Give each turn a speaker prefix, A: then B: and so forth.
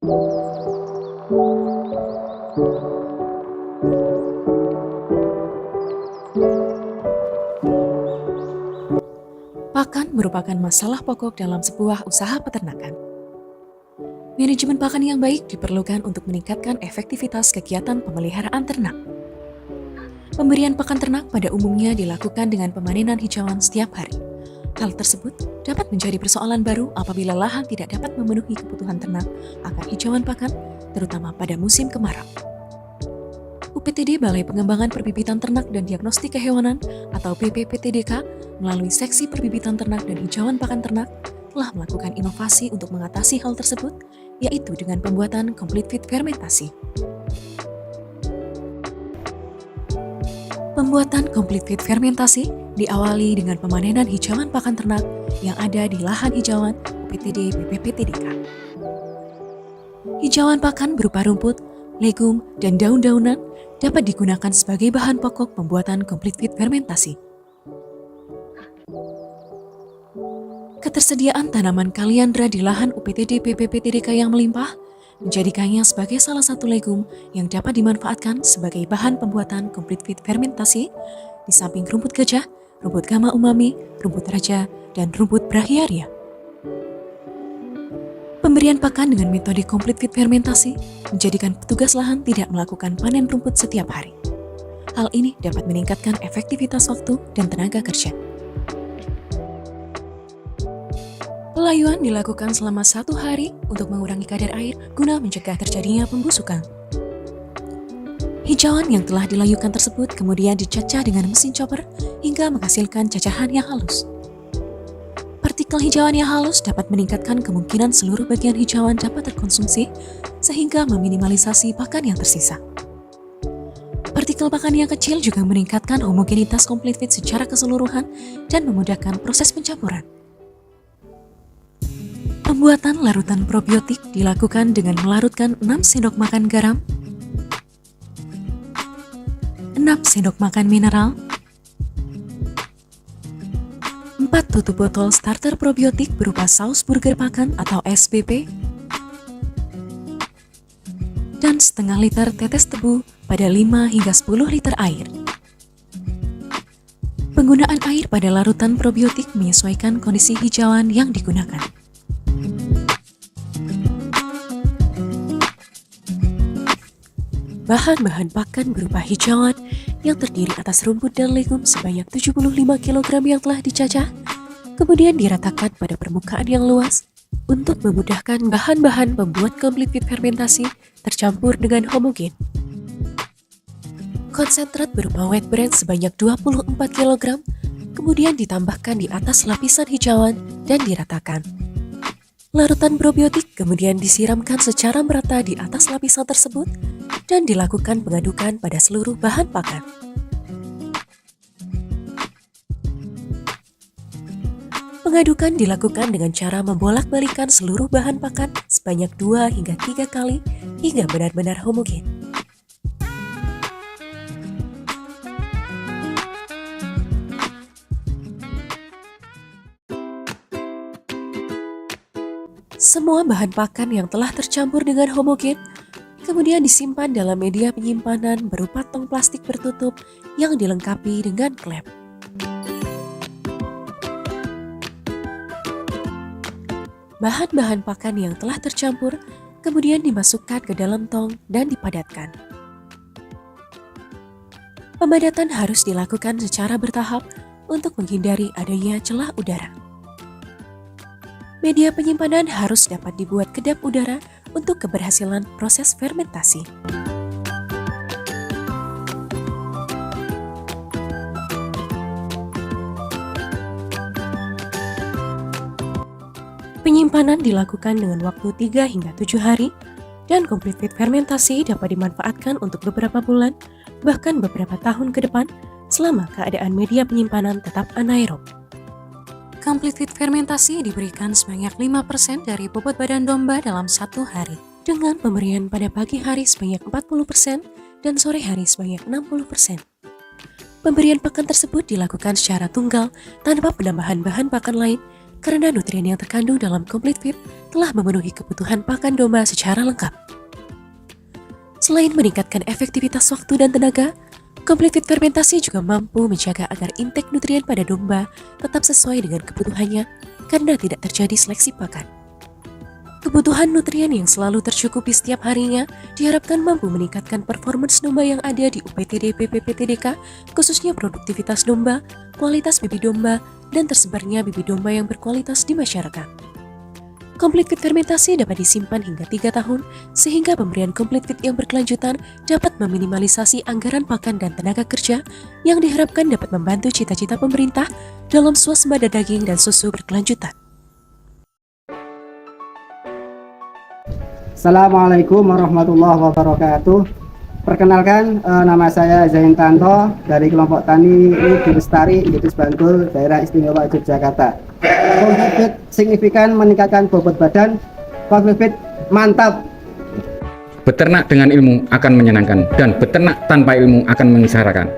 A: Pakan merupakan masalah pokok dalam sebuah usaha peternakan. Manajemen pakan yang baik diperlukan untuk meningkatkan efektivitas kegiatan pemeliharaan ternak. Pemberian pakan ternak pada umumnya dilakukan dengan pemanenan hijauan setiap hari. Hal tersebut dapat menjadi persoalan baru apabila lahan tidak dapat memenuhi kebutuhan ternak akan hijauan pakan, terutama pada musim kemarau. UPTD Balai Pengembangan Perbibitan Ternak dan Diagnostik Kehewanan atau BPPTDK melalui Seksi Perbibitan Ternak dan Hijauan Pakan Ternak telah melakukan inovasi untuk mengatasi hal tersebut, yaitu dengan pembuatan complete feed fermentasi. Pembuatan complete feed fermentasi diawali dengan pemanenan hijauan pakan ternak yang ada di lahan hijauan UPTD BPPTDK. Hijauan pakan berupa rumput, legum, dan daun-daunan dapat digunakan sebagai bahan pokok pembuatan complete feed fermentasi. Ketersediaan tanaman kaliandra di lahan UPTD BPPTDK yang melimpah menjadikannya sebagai salah satu legum yang dapat dimanfaatkan sebagai bahan pembuatan complete feed fermentasi di samping rumput gajah, rumput gama umami, rumput raja, dan rumput brachiaria. Pemberian pakan dengan metode complete feed fermentasi menjadikan petugas lahan tidak melakukan panen rumput setiap hari. Hal ini dapat meningkatkan efektivitas waktu dan tenaga kerja. Pelayuan dilakukan selama 1 hari untuk mengurangi kadar air guna mencegah terjadinya pembusukan. Hijauan yang telah dilayukan tersebut kemudian dicacah dengan mesin chopper hingga menghasilkan cacahan yang halus. Partikel hijauan yang halus dapat meningkatkan kemungkinan seluruh bagian hijauan dapat terkonsumsi sehingga meminimalisasi pakan yang tersisa. Partikel pakan yang kecil juga meningkatkan homogenitas complete feed secara keseluruhan dan memudahkan proses pencampuran. Pembuatan larutan probiotik dilakukan dengan melarutkan 6 sendok makan garam, 6 sendok makan mineral, 4 tutup botol starter probiotik berupa saus burger pakan atau SBP, dan setengah liter tetes tebu pada 5 hingga 10 liter air. Penggunaan air pada larutan probiotik menyesuaikan kondisi hijauan yang digunakan. Bahan-bahan pakan berupa hijauan yang terdiri atas rumput dan legum sebanyak 75 kg yang telah dicacah, kemudian diratakan pada permukaan yang luas untuk memudahkan bahan-bahan pembuat complete feed fermentasi tercampur dengan homogen. Konsentrat berupa wheat bran sebanyak 24 kg, kemudian ditambahkan di atas lapisan hijauan dan diratakan. Larutan probiotik kemudian disiramkan secara merata di atas lapisan tersebut dan dilakukan pengadukan pada seluruh bahan pakan. Pengadukan dilakukan dengan cara membolak-balikan seluruh bahan pakan sebanyak 2 hingga 3 kali hingga benar-benar homogen. Semua bahan pakan yang telah tercampur dengan homogen kemudian disimpan dalam media penyimpanan berupa tong plastik bertutup yang dilengkapi dengan klep. Bahan-bahan pakan yang telah tercampur kemudian dimasukkan ke dalam tong dan dipadatkan. Pemadatan harus dilakukan secara bertahap untuk menghindari adanya celah udara. Media penyimpanan harus dapat dibuat kedap udara untuk keberhasilan proses fermentasi. Penyimpanan dilakukan dengan waktu 3 hingga 7 hari dan complete feed fermentasi dapat dimanfaatkan untuk beberapa bulan, bahkan beberapa tahun ke depan selama keadaan media penyimpanan tetap anaerob. Complete feed fermentasi diberikan sebanyak 5% dari bobot badan domba dalam 1 hari, dengan pemberian pada pagi hari sebanyak 40% dan sore hari sebanyak 60%. Pemberian pakan tersebut dilakukan secara tunggal tanpa penambahan bahan pakan lain karena nutrien yang terkandung dalam Complete Feed telah memenuhi kebutuhan pakan domba secara lengkap. Selain meningkatkan efektivitas waktu dan tenaga, Complete Feed fermentasi juga mampu menjaga agar intake nutrien pada domba tetap sesuai dengan kebutuhannya karena tidak terjadi seleksi pakan. Kebutuhan nutrien yang selalu tercukupi setiap harinya diharapkan mampu meningkatkan performance domba yang ada di UPTD PPPTDK, khususnya produktivitas domba, kualitas bibit domba, dan tersebarnya bibit domba yang berkualitas di masyarakat. Complete Feed fermentasi dapat disimpan hingga 3 tahun, sehingga pemberian Complete Feed yang berkelanjutan dapat meminimalisasi anggaran pakan dan tenaga kerja yang diharapkan dapat membantu cita-cita pemerintah dalam swasembada daging dan susu berkelanjutan.
B: Assalamualaikum warahmatullahi wabarakatuh. Perkenalkan, nama saya Zain Tanto dari kelompok tani Di Lestari, Industri Bantul, Daerah Istimewa Yogyakarta. Complete Feed signifikan meningkatkan bobot badan. Complete Feed mantap.
C: Beternak dengan ilmu akan menyenangkan dan beternak tanpa ilmu akan menyengsarakan.